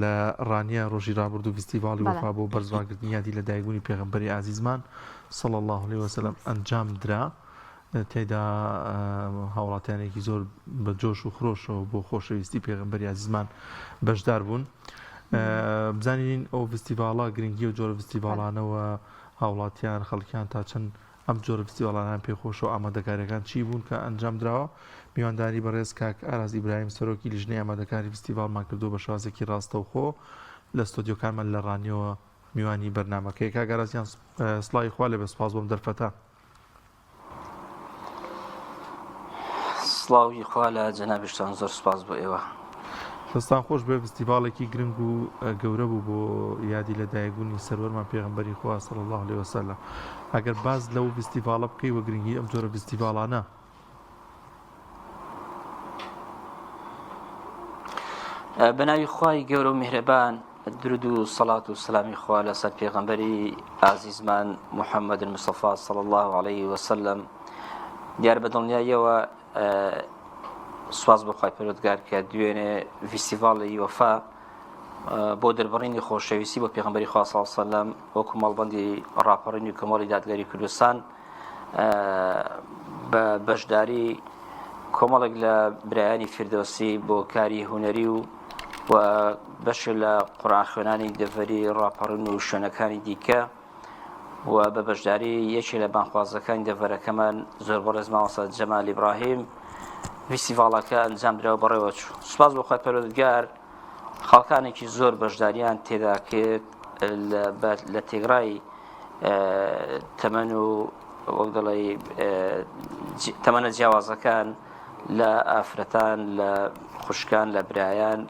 لە ڕانیە ڕۆژی ڕابردوو فستیڤاڵی وەفا بۆ بەرزبانکردنی یادی لە دایکبوونی پێغەمبەری عزیزمان صلی الله عليه وسلم ئەنجام درا. تێدا هاوڵاتیانێکی زۆر بە جۆش و خرۆشەوە بۆ خۆشەویستی پێغەمبەری عزیزمان بەشدار بوون. بزانین ئەو فستیڤاڵە گرنگی و جۆرە فستیڤاڵانەوە هاوڵاتیان خەڵکیان تا چەند ئەم جۆرە فستیڤاڵانیان پێخۆش و ئامادەکاریەکان چی بوون کە ئەنجام درراوە. میوانداری بەڕێز کاک ئاراز ئیبراهیم سەرۆکی لیژنەی ئامادەکاری فستیڤاڵمان کردو بە شازێکی ڕاستەوخۆ لە ستۆدیۆکانمان لە ڕانیەوە میوانی بەرنامەکەی. کاک ئارازیان سڵاوی خوا لێبێ، سوپاس بۆم دەرفەتە. سڵاوی خوا لە جەنابیشتان زۆر سوپاس بۆ ئێوە. دەستان خۆش بێ. فستیڤاڵێکی گرنگ و گەورە بوو بۆ یادی لە دایکبوونی سەروەرمان پێغەمبەری خوا صلی الله عليه وسلم. ئەگەر باز لەو فستیڤاڵە بکەی وە گرنگی ئەم جۆرە فستیڤاڵانە. بەناوی خوای گەورە و میهرەبان، درود و سەڵات و سەلامی خوا لەسەر پێغەمبەری ئازیزمان محەممەد مستەفا صلی الله عليه وسلم. دیار بە دڵنیاییەوە سواز بۆ خوای پەروەردگار کە دوێنێ فستیڤاڵی وەفا بۆ دەربڕینی خۆشەویستی بۆ پێغەمبەری خوا صلی الله عليه وسلم وەکو ماڵبەندی ڕاپەڕینی و کۆمەڵی دادگەری کوردستان بە بەشداری کۆمەڵێک لە برایانی فردۆسی بۆ کاری هونەری و بەشێک لە قورئان خوێنانی دەڤەری ڕاپەڕین و شوێنەکانی دیکە و بە بەشداری یەکێک لە بانخوازەکانی دەڤەرەکەمان زۆر بەڕێز مامۆستا جەمال ئیبراهیم فستیڤاڵەکە ئەنجام درراوە بەڕێوە چوو. سوپاس بۆ خوای پەروەردگار، خەڵکانێکی زۆر بەشداریان تێدا کرد لە تێگڕای تەمەن و وەک دەڵێ تەمەنە جیاوازەکان لە ئافرەتان، لە خوشکان، لە برایان،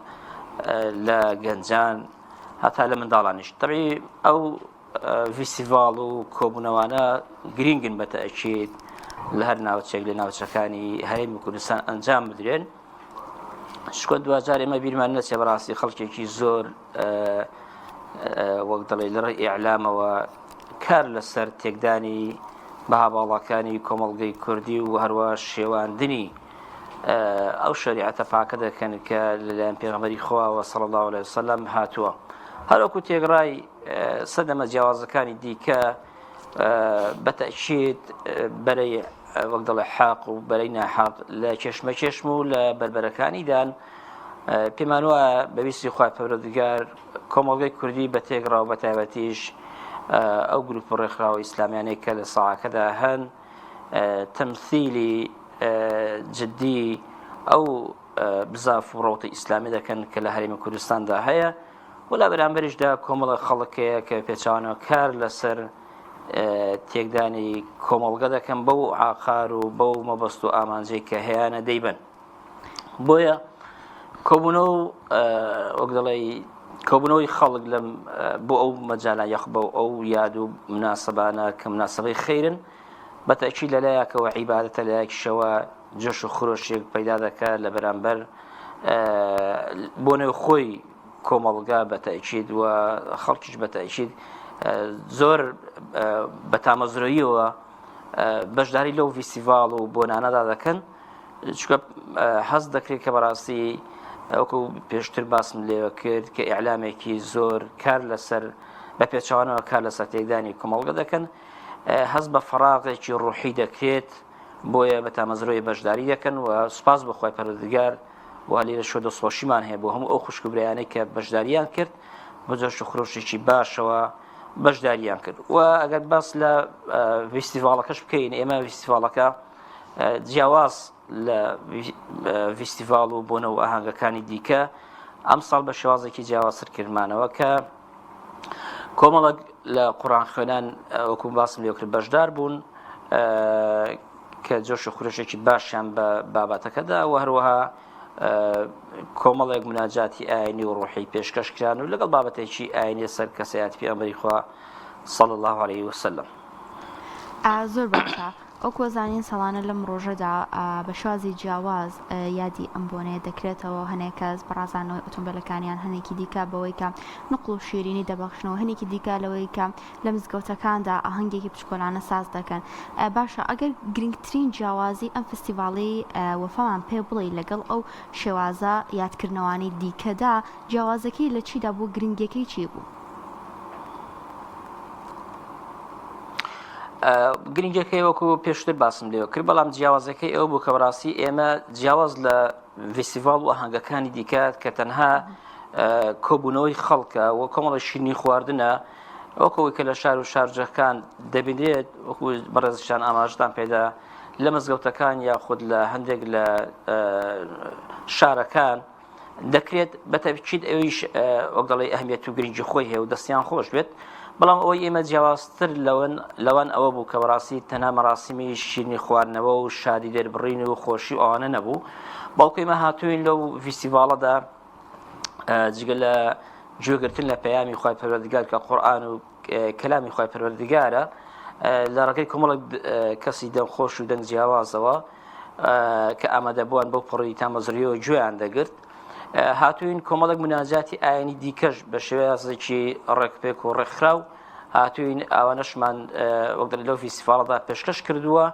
لە گەنجان، هەتا لە منداڵانیش. تەبیعی ئەو فستیڤاڵ و کۆبوونەوانە گرنگن بە تەئەکید لە هەر ناوچێک لە ناوچەکانی هەرێمی کوردستان ئەنجام بدرێن. شکۆ دوجار ئێمە بیرمان نەچێ بەڕاستی خەڵکێکی زۆر وەک دەڵێ لە ڕێی ئیعلامەوە کار لەسەر تێکدانی بەهاباڵەکانی کۆمەڵگەی کوردی و هەروە شێواندنی ئەو شەریعەتە پاکە دەکەن کە لەلایەن پێغەمبەری خوا صلی الله عليه وسلم هاتووە. هەروەکو تێگڕای سەدەمە جیاوازەکانی دیکە بە تەئکید بەرەی وەک دەڵێ حەق و بەرەی ناحەق لە کێشمەکێشم و لە بەربەرەکانیدان پێمان وایە بەویستی خوای پەروەردگار کۆمەڵگەی کوردی بە تێگڕا و بە تایبەتیش ئەو گروپ ڕێکخراوە ئیسلامیانەی کە لە ساحەکەدا هەن تەمثیلی جدی ئەو بزاف و ڕەوتە ئیسلامی دەکەن کە لە هەرێمی کوردستاندا هەیە، ولا بەرامبەریشدا کۆمەڵە خەڵکەیە کە پێچوانەوە کار لەسەر تێکدانی کۆمەڵگە دەکەن بەو عاقار و بەو مەبەست و ئامانجەی کە هەیەە دەیبن. بۆیە کۆبوونە و وەک دەڵێ کۆبوونەوەی خەڵک لەم بۆ ئەو مەجاالە یەخ بە ئەو یاد و مناسبانە کە مناسبەی خەیرن بە تەئکید لەلایەکەوە عیبادەتە لایەکیشەوە جۆش و خرۆشێک پەیدا دەکات لە بەرامبەر بۆ نێو خۆی کۆمەڵگا بە تەئکید و خەڵکیش بە تەئکید زۆر بە تامەزرۆییەوە بەشداری لەو فستیڤاڵ و بۆنانەدا دەکەن، چونکە حەز دەکرێت کە بەڕاستی ئەوکو پێشتر باسم لێوە کرد کە ئیعلامێکی زۆر کار لەسەر بە پێچوانەوە کار لەسەر تێکدانی کۆمەڵگە دەکەن، حەز بە فەراغێکی ڕوحی دەکرێت، بۆیە بە تامەزرۆی بەشداری دەکەن و سوپاس بە خوای پەروەردگار و لێرە شۆ دەستخۆشیمان هەیە بۆ هەموو ئەو خوشکبرایانەی کە بەشداریان کرد بە جۆش و خرۆشێکی باشەوە بەشداریان کرد. و ئەگەر باس لە فستیڤاڵەکەش بکەین، ئێمە فستیڤاڵەکە جیاواز لە فستیڤاڵ و بۆنە و ئاهەنگەکانی دیکە ئەم ساڵ بە شێوازێکی جیاوازتر کردمانەوە کە کۆمەڵک لە قورئان خوێنان وەکو باسم لێ کرد بەشدار بوون کە جۆش و خورشێکی باشیان بە بابەتەکەدا و هەروەها کۆمەڵێک مناجاتی ئاینی و ڕوحی پێشکەشکران و لەگەڵ بابەتێکی ئاینی سەر کەسایەتی پێغەمبەری خوا صلی الله عليه وسلم. زۆر باشە ئەو زانین ساڵانە لەم ڕۆژەدا بە شازی جیاواز یادی ئەم بۆنەیە دەکرێتەوە هەنێک کەس بەڕازانەوەی ئۆتۆمبیلەکانیان هەنێکی دیکە بەوەی کە نقل و شیرینی دەبەخشنەوە هەنێکی دیکە لەوەی کە لە مزگەوتەکاندا ئاهەنگێکی بچکۆلانە ساز دەکەن باشە ئەگەر گرنگترین جیاوازی ئەم فستیڤاڵی وەفامان پێ بڵێ لەگەڵ ئەو شێوازە یادکردنەوانی دیکەدا جیاوازەکەی لە چیدا بوو گرنگەکەی چی بوو؟ گرنگەکەی وەکو پێشتر باسم لێوە کرد بەڵام جیاوازەکەی ئەو بوو کە بەڕاستی ئێمە جیاواز لە فستیڤاڵ و ئاهەنگەکانی دیکات کە تەنها کۆبوونەوەی خەڵکە و کۆمەڵی شیرینی خواردنە وەکەوەی کە لە شار و شارجەکان دەبینێت وەکو بەڕێزشان ئاماژدان پێدا لە مزگەوتەکان یاخود لە هەندێک لە شارەکان دەکرێت بەتەبیید ئەویش وەک دەڵێ ئەهمیەت و گرنگی خۆی هەیە و دەستیان خۆش بێت بەڵام ئەوەی ئێمە جیاوازتر لەوان ئەوە بوو کە بەڕاستی تەنها مەراسیمی شیرینی خواردنەوە و شادی دەربڕین و خۆشی و ئەوانە نەبوو بەڵکو ئێمە هاتووین لەو فستیڤاڵەدا جگە لە گوێگرتن لە پەیامی خوای پەروەردگار کە قورئان و کەلامی خوای پەروەردگارە لە ڕێگەی کۆمەڵێک کەسی دەمخۆش و دەنگ جیاوازەوە کە ئامادەبووان بەو پڕی تامەزریەوە گوێیان دەگرت هاتووین کۆمەڵێک مناجاتی ئاینی دیکەش بە شێوازێکی ڕێکپێک و ڕێکخراو هاتووین ئەوانەشمان وەک لەو فستیڤاڵەدا پێشکەش کردووە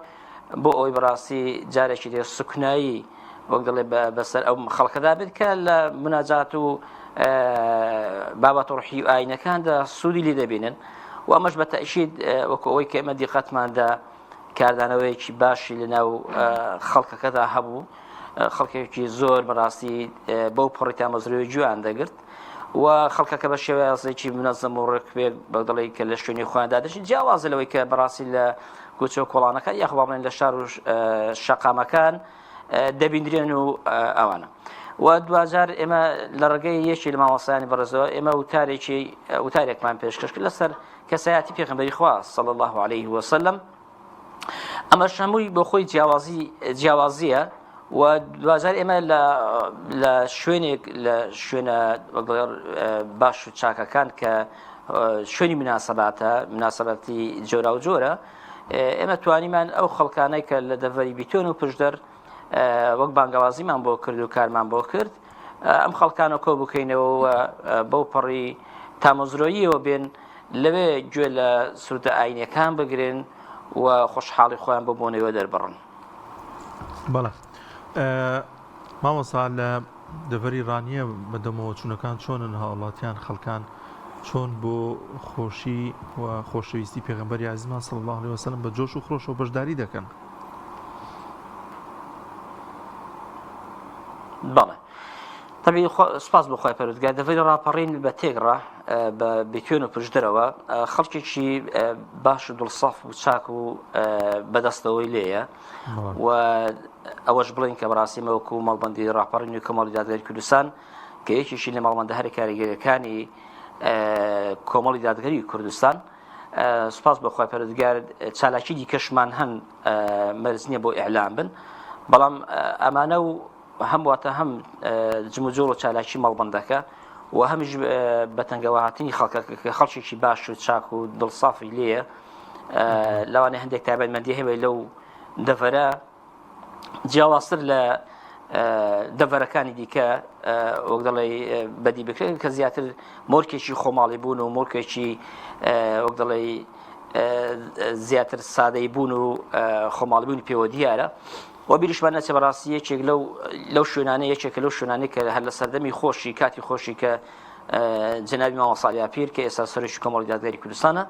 بۆ ئەوەی بەڕاستی جارێکی دێ سوکنایی وەک دەڵێ بەسەر ئەو خەڵکەدا بێت کە لە مناجات و بابەت ڕوحی و ئاینەکاندا سوودی لێ دەبینن و ئەمەش بە تەئکید وەکو ئەوەی کە ئێمە دیقەتماندا کاردانەوەیەکی باشی لەناو خەڵکەکەدا هەبوو خەڵکێکی زۆر بەڕاستی بەو پڕی تامەزرەوەی گوێیان دەگرت و خەڵکەکە بە شێوەیەکی منەزەم و ڕێکپێک بە دڵی کە لە شوێنی خۆیاندا دەشت جیاوازە لەوەی کە بەڕاستی لە کوچە و کۆڵانەکە یاخوا بڵێن لە شار و شەقامەکان دەبیندرێن و ئەوانە و دوجار ئێمە لە ڕێگەی یەکی لە مامۆستایانی بەڕێزەوە ئێمە وتارێکمان پێشکەش کرد لەسەر کەسایەتی پێغەمبەری خوا صلی الله عليه وسلم ئەمە هەمووی بۆ خۆی جیاوازیە و دوجار ئێمە لە شوێنێک لە شوێنە باش و چاکەکان کە شوێنی مناسبەتی جۆرا و جۆرە ئێمە توانیمان ئەو خەڵکانەی کە لە دەڤەری بیتۆن و پشدەر وەک بانگەوازیمان بۆ کرد و کارمان بۆ کرد ئەم خەڵکانە کۆ بکەینەوە بەو پەڕی تامەزرۆییەوە بێن لەوێ گوێ لە سوودە ئاینەکان بگرن و خۆشحاڵی خۆیان بۆ بۆنەوە دەربڕن. بەڵێ مامۆستا لە دەڤەری ڕانیە بەدەمەوە چوونەکان چۆنن هاوڵاتیان خەڵکان چۆن بۆ خۆشی و خۆشەویستی پێغەمبەری عەزیزمان صلی الله عليه وسلم بە جۆش و خڕۆشەوە بەشداری دەکەن؟ بەڵێ طبعی سپاس بۆ خۆی پەروەردگار دەڤەری ڕاپەڕین بە تێگڕا بە بێتوێن و پشدەرەوە خەڵکێکی باش و دڵسەف و چاک و بەدەستەوەی لێیە و ئەوەش بڵین کە بەڕاستی وەکو مەڵبەندی ڕاپەڕینی و کۆمەڵی دادگەری کوردستان کە یەکێکی لە مەڵبەندە هەرە کاریگەریەکانی کۆمەڵی دادگەری کوردستان سپاس بە خۆی پەروەردگار چالاکی دیکەشمان هەن مەرج نییە بۆ ئیعلام بن بەڵام ئەمانە و هەمواتە هەم جموجۆڵ و چالاکی مەڵبەندەکە و هەمیش بە تەنگەوەهاتنی خەڵکێکی باش و چاک و دڵسافی لێیە لەوانەیە هەندێک تایبەتمەندی هەیە لەو دەڤەرە جیاوازتر لە دەڤەرەکانی دیکە وەک دەڵێ بەدی بکرێت کە زیاتر مۆرکێکی خۆماڵی بوون و مۆرکێکی وەک دەڵێ زیاتر سادەی بوون و خۆماڵبوونی پێوە دیارە و بیریشمان نەچێ بەڕاستی یەکێک لەو شوێنانە یەکێکە لەو شوێنانەی کە هەر لە سەردەمی خۆشی کاتی خۆشی کە جەنابی مامۆستا ساڵیا پیر کە ئێستا سەرۆکی کۆمەڵی دادگەری کوردستانە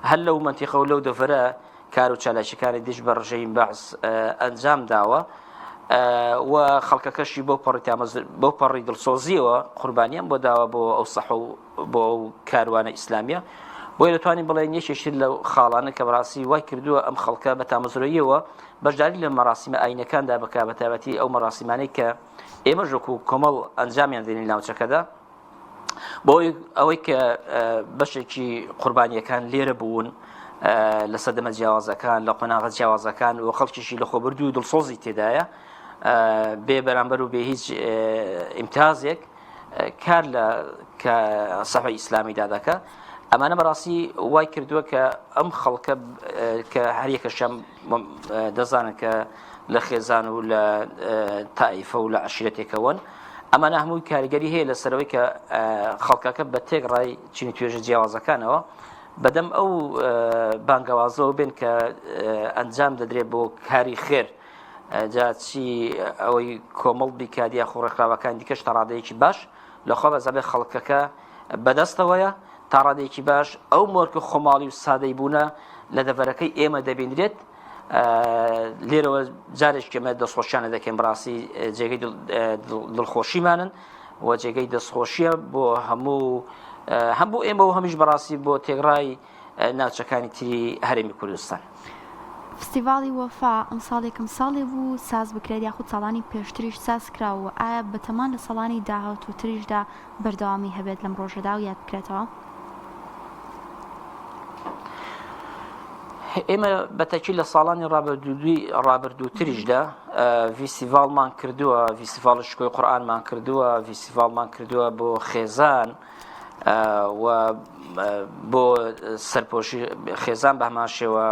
هەر لەو مەنتیقە و لەو دەڤەرە کار و چالاکیەکانی دیش بە ڕژەی بەعس ئەنجام داوە و خەڵکەکەشی بۆ پەڕی دڵسۆزیەوە قوربانیان بۆ داوە بۆ ئەو سەح و بۆ ئەو کاروانە ئیسلامیە بۆی دەتوانین بڵێن یەکێکی لەو خاڵانە کە بەڕاستی وای کردووە ئەم خەڵکە بە تامەزرۆییەوە بەشداری لە مەراسیمە ئاینەکاندا بکا بە تایبەتی ئەو مەراسیمانەی کە ئێمە ژۆک و کۆمەڵ ئەنجامیان دێنین ناوچەکەدا بۆ ئەوەی کە بەشێکی قوربانیەکان لێرە بوون لە سەردەمە جیاوازەکان لە قۆناغە جیاوازەکان و خەڵکیشی لە خۆبردوو و دڵسۆزی تێدایە بێ بەرامبەر و بێ هیچ ئیمتیازێک کار لە کە سەحەی ئیسلامی دادەکە ئەمانە بەڕاستی وای کردووە کە ئەم خەڵکە کە هەریەکەشیان دەزانن کە لە خێزان و لە تائیفە و لە عەشیرەتێکەوەن ئەمانە هەمووی کاریگەری هەیە لەسەرەوەی کە خەڵکەکە بە تێگڕای چینی توێژە جیاوازەکانەوە بەدەم ئەو بانگەوازەوە بێن کە ئەنجام دەدرێت بۆ کاری خێر جا چی ئەوەی کۆمەڵ بیکادیا خوڕێکراوەکان دیکەش تا ڕادەیەکی باش لەخوا بەزەبێ خەڵکەکە بەدەستەوەیە تا ڕادەیەکی باش ئەو مۆرکە خۆماڵی و سادەی بوونە لە دەڤەرەکەی ئێمە دەبێنرێت لێرەوە جارێک ئێمە دەستخۆشیانە دەکەین بڕاستی جێگەی دڵخۆشیمانن و جێگەی دەستخۆشیە بۆ هەموو ئێمە و هەمیش بەڕاستی بۆ تێگڕای ناوچەکانی تری هەرێمی کوردستان. فستیڤاڵی وەفا ئەم ساڵێکم ساڵێ بوو ساز بکرێت یاخود ساڵانی پێشتریش ساز کراوە ئایا بەتەمان لە ساڵانی داهاتووتریشدا بەردەوامی هەبێت لەم ڕۆژەدا و یاد بکرێتەوە؟ ئێمە بەتەکی لە ساڵانی ڕابردووتریشدا ڤیسیڤاڵمان کردووە، ڤیسیڤاڵی شکۆی قورئانمان کردووە، ڤیسیڤاڵمان کردووە بۆ خێزان و بۆ سەرپۆشی خێزان بە هەمان شێوە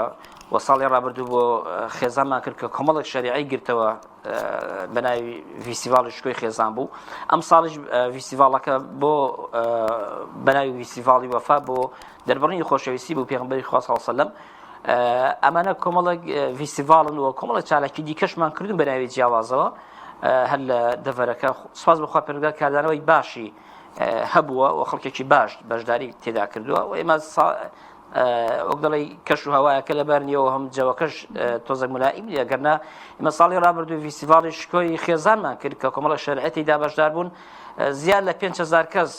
و ساڵی ڕابردوو بۆ خێزانمان کرد کە کۆمەڵێک شەریعەی گرتەوە بە ناوی ڤیسیڤاڵی شکۆی خێزان بوو. ئەم ساڵیش ڤیسیڤاڵەکە بۆ بە ناوی ڤیسیڤاڵی وەفا بۆ دەربڕینی خۆشەویستی بوو پێغەمبەری خوا صلی الله علیه و سلم. ئەمانە کۆمەڵێک ڤیسیڤاڵن و کۆمەڵێک چالاکی دیکەشمان کردوون بە ناوی جیاوازەوە هەر لە دەڤەرەکە سوپاس بەخوا پەروەردگار کاردانەوەی باشی هەبووە و خەڵکێکی باش بەشداری تێدا کردووە و ئێمە وەک دەڵێ کەش و هەوایەکە لەبەرنیەوە هەم جەوەکەش تۆزێک مولائیم نیە گەرنا ئێمە ساڵی ڕابردوو ڤیسیڤاڵی شکۆی خێزانمان کرد کە کۆمەڵێک شەریعەتی تێدا بەشدار بوون زیاد لە 5,000 کەس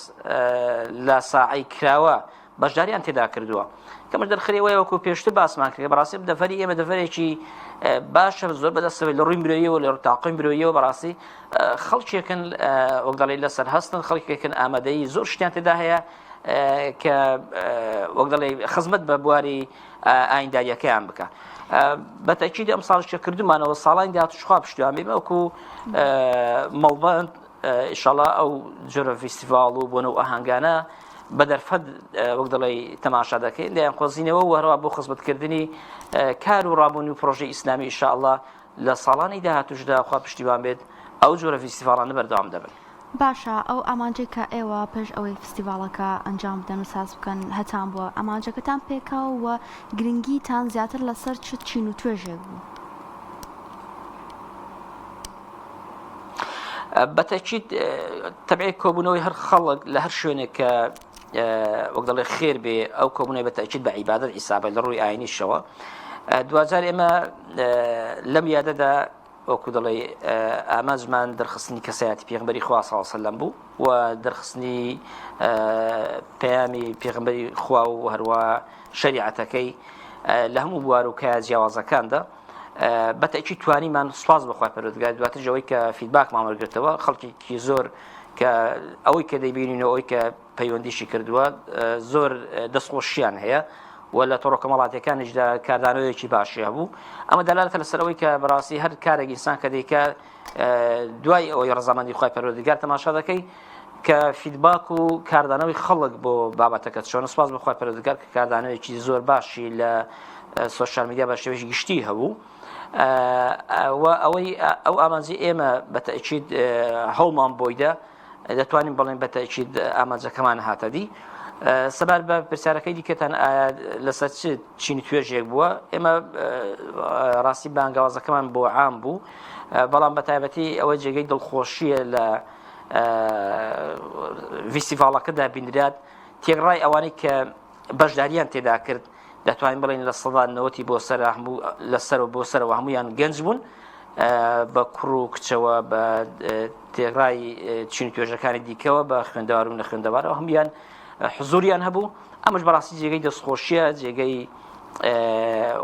لە ساعەی کراوە بەشداریان تێدا کردووە کەمەش دەرخەرەوەی وەکو پێشتر باسمان کرد بەڕاستی دەڤەری ئێمە دەڤەرێکی باشە زۆر بەدەستەوەی لە ڕووی مرۆییەوە لە ڕتاقی مرۆییەوە بەڕاستی خەڵکێکن وەک دەڵێ لەسەر هەستن خەڵکێکن ئامادەیی زۆر شتیان تێدا هەیە کە وەک دەڵێ خزمەت بە بواری ئاینداریەکەیان بکە. بەتەکید ئەم ساڵش کە کردومانەوە ساڵانی داهاتووشخوا پشتیوان بێمە وەکو مەڵبەند ئینشاڵڵا ئەو جۆرە ڤیسیڤاڵ و بۆنە و ئاهەنگانە بە دەرفەت وەک دەڵێ تەماشا دەکەین لەیان خۆزینەوە و هەروە بۆ خزمەتکردنی کار و ڕابوونی و پرۆژەی ئیسلامی ئینشاءڵڵا لە ساڵانی داهاتووشدا خوا پشتیوان بێت ئەو جۆرە ڤیسیڤاڵانە بەردەوام دەبن. باشە ئەو ئامانجەی کە ئێوە پێش ئەوەی فستیڤاڵەکە ئەنجام بدەن و ساز بکەن هەتان بووە ئامانجەکەتان پێکاو و گرنگیتان زیاتر لەسەر چ چین و توێژێک بوو؟ بەتەکید تەبیعی کۆبوونەوەی هەر خەڵک لە هەر شوێنێک کە وەک دەڵێ خێر بێ ئەو کۆبوونەوەی بەتەکید بە عیبادەت حیسابە لە ڕووی ئاینیشەوە. دوجار ئێمە لەم یادەدا وەکو دەڵێ ئامانجمان دەرخستنی کەسایەتی پێغەمبەری خوا صلی الله علیه و سلم بوو و دەرخستنی پەیامی پێغەمبەری خوا و هەروە شەریعەتەکەی لە هەموو بوار و کای جیاوازەکاندا بەتەکید توانیمان سوپاس بەخوا پەروەردگار دواتر ژەوەی کە فیدباکمان وەرگرتەوە خەڵکێکی زۆر کە ئەوەی کە دەیبینینەوە ئەوەی کە پەیوەندیشی کردووە زۆر دەستخۆشیان هەیە و لە تۆڕە کۆمەڵاتیەکانیشدا کاردانەوەیەکی باشی هەبوو. ئەمە دەلالەتە لەسەرەوەی کە بەڕاستی هەر کارێک ئینسان کە دەیکات دوای ئەوەی ڕەزامەندی خوای پەروەردگار تەماشا دەکەی کە فیدباک و کاردانەوەی خەڵک بۆ بابەتەکەت چۆن سوپاس بەخوای پەروەردگار کە کاردانەوەیەکی زۆر باشی لە سۆشیال میدیا بە شێوەیەکی گشتی هەبوو و ئەو ئامانجی ئێمە بەتەکید هەوڵمان بۆیدا دەتوانین بڵێن بەتەکید ئامانجەکەمان هاتەدی. سەبار بە پرسیارەکەی دیکەتان لەسەر چینی توێژێک بووە ئێمە ڕاستی بانگاوازەکەمان بۆ عام بوو بەڵام بە تایبەتی ئەوە جێگەی دڵخۆشیە لە ڤیسیڤاڵەکەدا بینرات تێگڕای ئەوانەی کە بەشداریان تێدا کرد دەتوانین بڵێن لە سەدا 90 بۆ سەر لەسەر و بۆ سەرەوە هەمویان گەنج بوون بە کوڕ و کچەوە بە تێگڕای چینی توێژەکانی دیکەوە بە خوێندەوار و نەخوێندەوارەوە هەمویان حزوریان هەبوو. ئەمەش بەڕاستی جێگەی دەستخۆشیە جێگەی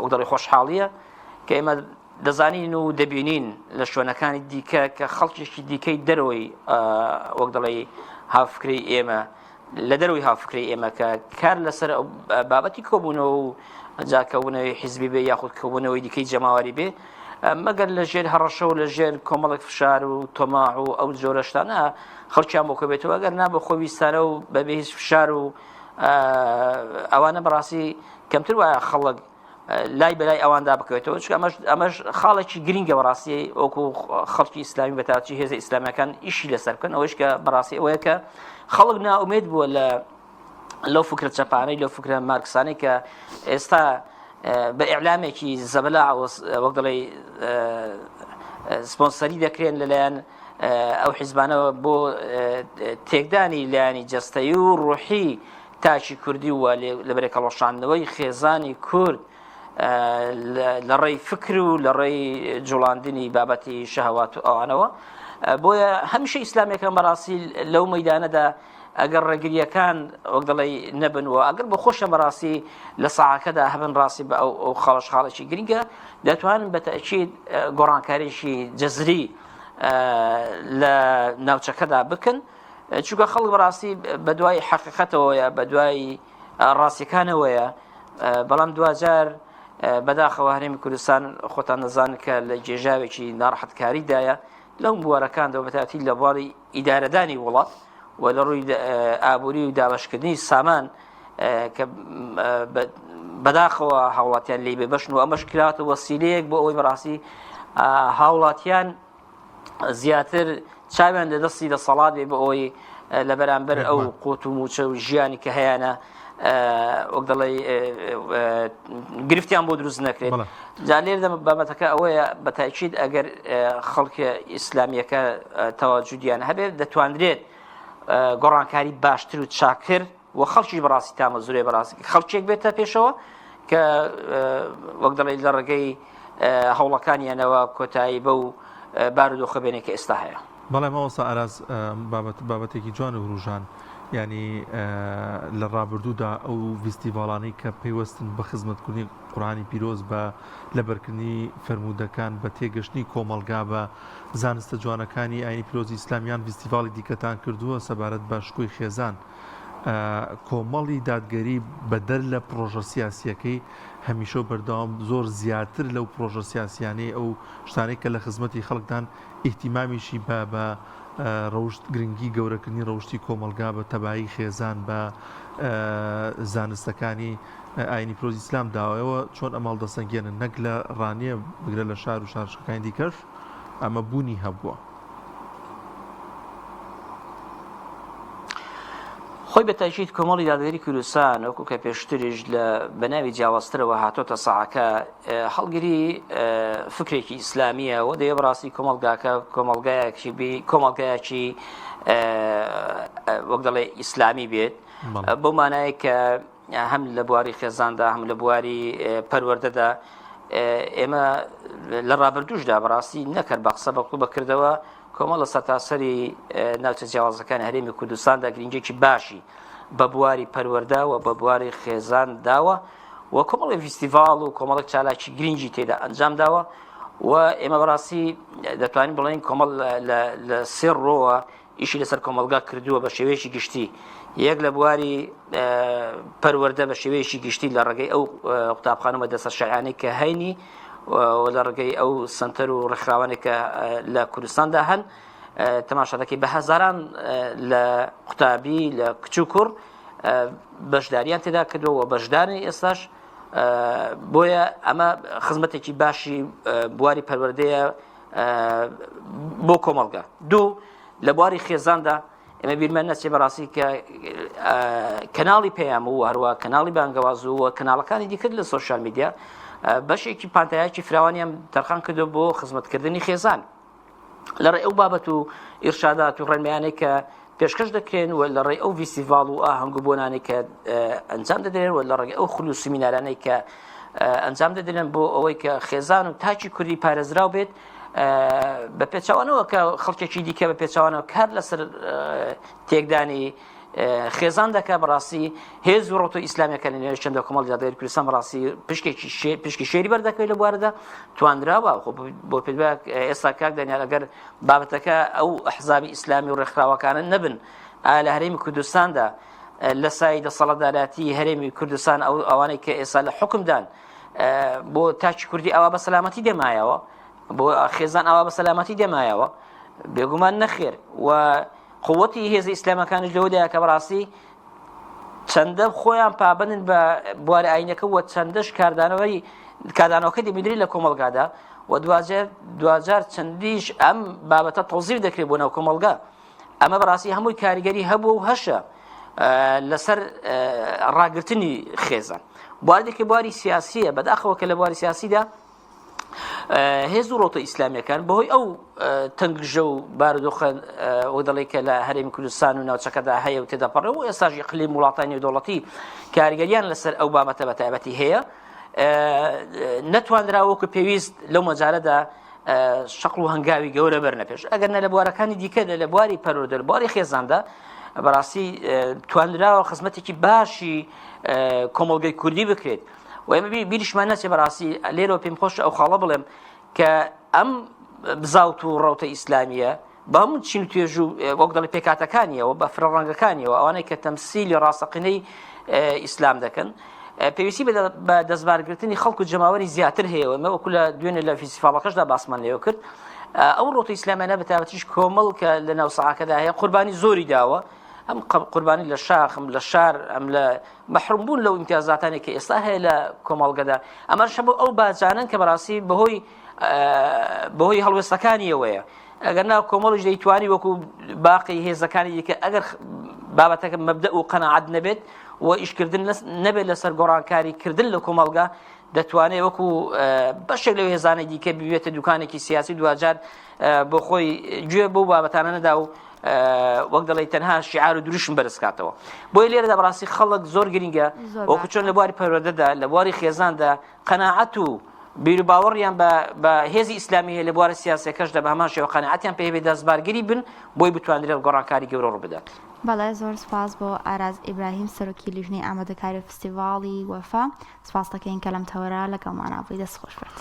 وەکدەڵێ خۆشحاڵیە کە ئێمە دەزانین و دەبینین لە شوێنەکانی دیکە کە خەڵکێکی دیکەی دەرەوەی وەک دەڵێ هاوفکری ئێمە لە دەروی هاوفکری ئێمە کە کار لەسەر بابەتی کۆبوونەوە و جاکەونەوەی حیزبی بێ یاخود کۆبوونەوەی دیکەی جەماوەری بێ مەگەر لە ژێر هەڕەشە و لە ژێر کۆمەڵێک فشار و تۆماع و ئەو جۆرە شتانە خەڵکیان بۆ کۆبێتەوە ئەگەر نا بە خۆویستانە و بەبێ هیچ فشار و ئەوانە بەڕاستی کەمتر وایە خەڵک لای بەلای ئەواندا بکەوێتەوە چکە ئەمەش خاڵێکی گرینگە بەڕاستی وەکو خەڵکی ئیسلامی بەتاچی هێزە ئیسلامیەکان ئیشی لەسەر بکەن ئەوەش کە بەڕاستی ئەوەیە کە خەڵک ناومێد بووە لەو فکرە چەپانەی لەو فکرە مارکسانەی کە ئێستا بە ئیعلامێکی زەبەلاع وەک دەڵێ سپۆنسەری دەکرێن لەلایەن ئەو حیزبانەوە بۆ تێکدانی لایەنی جەستەیی و ڕوحی تاچی کوردی و لە بەرێکەڵۆشاندنەوەی خێزانی کورد لە ڕێی فکر و لە ڕێی جوڵاندنی بابەتی شەهەوات و ئەوانەوە بۆیە هەمیشە ئیسلامیەکان بەڕاستی لەو مەیدانەدا ئەگەر ڕێگریەکان وەک دەڵێ نەبنوە ئەگەر بە خۆشە بەڕاستی لە ساعەکەدا هەبن ڕاستی بە ئەو خاڵێکی گرنگە دەتوانن بە تەئکید گۆڕانکاریشی جەزری لە ناوچەکەدا بکەن چونکە خەڵک بەڕاستی بە دوای حەقیقەتەوەیە بە دوای ڕاستیەکانەوەیە بەڵام دوجار بەداخەوە هەرێمی کوردستان خۆتان دەزانن کە لە جێژاوێکی ناڕەحەتکاریدایە لەو بوارەکانەوە بەتاتی لە بواری ئیدارەدانی وڵات و لە ڕووی ئابووری و دابەشکردنی سامان کە بەداخەوە هاوڵاتیان لێ بێبەشن و ئەمەش کراتە وەسیلەیەک بۆ ئەوەی بەڕاستی هاوڵاتیان زیاتر چاویان لەدەستی دەسەڵات بێ بە ئەوەی لە بەرامبەر ئەو قوت و موچە و ژیانی کە هەیەە وەک دەڵێ گرفتیان بۆ دروست نەکرێت جا لێر بابەتەکە ئەوەیە بە تاکید ئەگەر خەڵکی ئیسلامیەکە تەواجودیان هەبێت دەتوانرێت گۆڕانکاری باشتر و چاکر و خەڵکی بەڕاستی تامە زورێ بەڕاستی خەڵکێک بێتە پێشەوە کە وەک دەڵێ لە ڕێگەی هەوڵەکانیانەوە کۆتایی بە و بارودۆخە بێنێک کە ئێستا هەیە. بەڵێ ماوەسا ئاراز بابەتێکی جوان و ڕوژان ینی لە ڕابردوودا ئەو ڤیستیڤاڵانەی کە پێیوەستن بە خزمەتکردنی قورآانی پیرۆز بە لەبەرکردنی فرموودەکان بە تێگەشتنی کۆمەڵگا بە زانستە جوانەکانی ئاینی پیرۆزی ئیسلامیان ڤیستیڤاڵی دیکەتان کردووە سەبارەت بە شکۆی خێزان کۆمەڵی دادگەری بەدەر لە پرۆژە سیاسیەکەی هەمیشە بەردەوام زۆر زیاتر لەو پرۆژە سیاسیانەی ئەو شتانەی کە لە خزمەتی خەڵکدان ئیحتیمامیشی بە ڕەوشت گرنگی گەورەکردنی ڕەوشتی کۆمەلگا بە تەبایی خێزان بە زانستەکانی ئاینی پیرۆزی ئیسلام داوایەوە چۆن ئەماڵ دەسەنگێنن نەک لە ڕانیە بگرە لە شار و شارشەکانی دیکەش ئەمە بوونی هەبووە. خۆی بە تاکید کۆمەڵی دادگەری کوردستان وەکو کە پێشتریش لە بەناوی جیاوازترەوە هاتۆتە ساعەکە هەڵگری فکرێکی ئیسلامیە و دەیە بەڕاستی کۆمەڵگاکە کۆمەڵگایەکی وەک دەڵێ ئیسلامی بێت بەو مانایە کە هەم لە بواری خێزاندا هەم لە بواری پەروەردەدا ئێمە لە ڕابردووشدا بەڕاستی نەکرد بە قسە بەقوو بەکردەوە کۆمەڵە سەرتاسەری ناوچە جیاوازەکانی هەرێمی کوردستاندا گرنگێکی باشی بە بواری پەروەردە و بە بواری خێزان داوە و کۆمەڵی فیستیڤاڵ و کۆمەڵێک چالاکی گرنگی تێدا ئەنجام داوە و ئێمە بەڕاستی دەتوانین بڵێن کۆمەڵ لە سێ ڕۆوە ئیشی لەسەر کۆمەلگا کردووە بە شێوەیەکی گشتی یەک لە بواری پەروەردە بە شێوەیەکی گشتی لە ڕێگەی ئەو قوتابخانە مەدرسە شایعانەی کە هەینی و لە ڕێگەی ئەو سنتەر و ڕێکخراوانێک کە لە کوردستاندا هەن تەماشا دەکەی بە هەزاران لە قوتابی لە کچ و کوڕ بەشداریان تێدا کردەوە و بەشداری ئێستاش بۆیە ئەمە خزمەتێکی باشی بواری پەروەردەیە بۆ کۆمەڵگا. دوو لە بواری خێزاندا ئێمە بیرمان نەچێ بەڕاستی کە کەناڵی پەیام و هەروە کەناڵی بانگەواز و کەناڵەکانی دیکرد لە سۆشیال میدیا بەشێکی پانتایەکی فراوانیان تەرخان کردو بۆ خزمەتکردنی خێزان لە ڕێی ئەو بابەت و ئیرشادات و ڕێنمایانەی کە پێشکەش دەکرێن و لە ڕێی ئەو ڤیستیڤاڵ و ئاهەنگ و بۆنانەی کە ئەنجام دەدرێن و لە ڕێی ئەو خولوس سیمینارانەی کە ئەنجام دەدرێن بۆ ئەوەی کە خێزان و تاچی کوردی پارێزراو بێت بە پێچەوانەوە کە خەڵکێکی دیکە بە پێچەوانەوە کار لەسەر تێکدانی خێزان دەکا بەڕاستی هێز و ڕۆتۆ ئیسلامیەکە لە نێوەی چەندە کۆمەڵی دادگەری کوردستان بەڕاستی پشکی شێری بەردەکەوێت لە بوارەدا توانراوە بۆ پێ ئێستا کاک دەنیال ئەگەر بابەتەکە ئەو ئەحزابی ئیسلامی و ڕێکخراوەکانە نەبن لە هەرێمی کوردستاندا لە سای دەسەڵاتداراتی هەرێمی کوردستان ئەوانەی کە ئێستا لە حکمدان بۆ تاچی کوردی ئەوە بە سەلامەتی دێمایەوە بۆ خێزان ئەوە بە سەلامەتی دێمایەوە بێگومان نەخێر و قووەتی هێزە ئیسلامەکانش لەوەدایە کە بەڕاستی چەندە خۆیان پابندن بە بوارە ئاینەکە و چەندەش کاردانەوەکە دەبیدری لە کۆمەلگادا و دوجار چەندیش ئەم بابەتە تۆزیف دەکرێت بۆ ناو کۆمەلگا ئەمە بەڕاستی هەمووی کاریگەری هەبوو و هەشە لەسەر ڕاگررتنی خێزان بواردێکی بواری سیاسیە بەداخەوە کە لە بواری سیاسیدا هێز و ڕۆتە ئیسلامیەکان بەهۆی ئەو تەنگژە و بارودۆخە ئەو دەڵێ کە لە هەرێمی کوردستان و ناوچەکەدا هەیە و تێدەپەڕێ و ئێستاژ ئیقلیم وڵاتانی دەوڵەتی کاریگەریان لەسەر ئەو بابەتە بە تایبەتی هەیە نەتوانراوەکو پێویست لەو مەجارەدا شەقڵ و هەنگاوی گەورە بەرنەپێش ئەگەر نە لە بوارەکانی دیکەدا لە بواری پەروەردە بواری خێزاندا بەڕاستی توانراوە خزمەتێکی باشی کۆمەڵگەی کوردی بکرێت و ئێمە بیریشمان نەچێ بەڕاستی لێرەوە پێم خۆشە ئەو خاڵە بڵێم کە ئەم بزاوت و ڕەوتە ئیسلامیە بە هەموو چین و توێژ و وەک دەڵێ پێکاتەکانیەوە بە فرەڕەنگەکانیەوە ئەوانەی کە تەمسیلی ڕاستەقینەی ئیسلام دەکەن پێویستی بە دەستبارگرتنی خەڵک و جەماوەری زیاتر هەیەەوە ئەمە وەکو لە دوێنێ لە فیسیفاڵەکەشدا باسمان لێوە کرد ئەو ڕۆتە ئیسلامیانە بەتابەتیش کۆمەڵ کە لە ناو سەعاکەدا هەیە قوربانی زۆری داوە ئەم قوربانی لە شاخم لە شار ئەم لە مەحروم بوون لەو ئیمتیازاتانی کە ئێستا هەیە لە کۆمەڵگەدا ئەمەش هەموو ئەو باجانن کە بەڕاستی بەهۆی هەڵوێستەکانیەوەیە ئەگەر ناو کۆمەڵش دەیتوانی وەکو باقی هێزەکانی دیکە ئەگەر بابەتەکە مەبدە و قەناعەت نەبێت و ئیشکردن نەبێت لەسەر گۆڕانکاری کردن لە کۆمەڵگا دەتوانێت وەکو بەشێک لەو هێزانەی دیکە ببێتە دوکانێکی سیاسی دوجار بۆ خۆی گوێ بەو بابەتانە نەدا و وەک دەڵێ تەنها شیعار و دروشم بەرزکاتەوە بۆی لێرەدا بەڕاستی خەڵک زۆر گرنگە وەکو چۆن لە بواری پەروەردەدا لە بواری خێزاندا قەناعەت و بیر و باوەڕیان بە هێزی ئیسلامی هەیە لە بوارە سیاسەکەشدا بە هەمان شێوە قەناعەتیان پێ هەبێت دەستبارگیری بن بۆی بتوانرێت گۆڕانکاری گەورە ڕووبدات. بەڵێ زۆر سپاس بۆ ئاراز ئیبراهیم سەرۆکی لیژنەی ئامادەکاری فستیڤاڵی وەفا سپاس دەکەین کە لەم تەوەرە لەگەڵمان بووی دەست خۆش بێت.